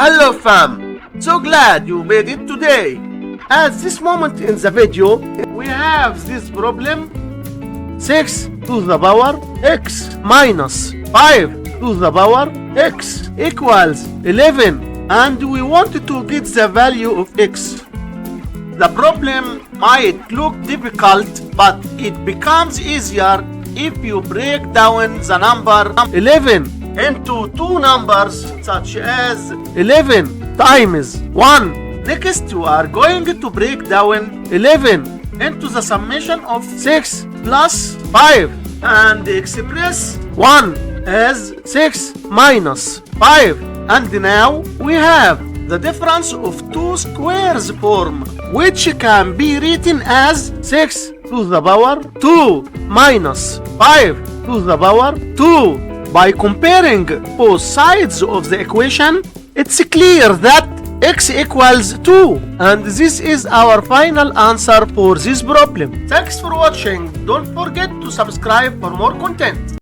Hello fam, so glad you made it today. At this moment in the video, we have this problem 6 to the power x minus 5 to the power x equals 11, and we want to get the value of x. The problem might look difficult, but it becomes easier if you break down the number 11 into two numbers such as 11 times 1. Next, we are going to break down 11 into the summation of 6 plus 5 and express 1 as 6 minus 5. And now we have the difference of two squares form, which can be written as 6 to the power 2 minus 5 to the power 2. By comparing both sides of the equation, it's clear that x equals 2, and this is our final answer for this problem. Thanks for watching. Don't forget to subscribe for more content.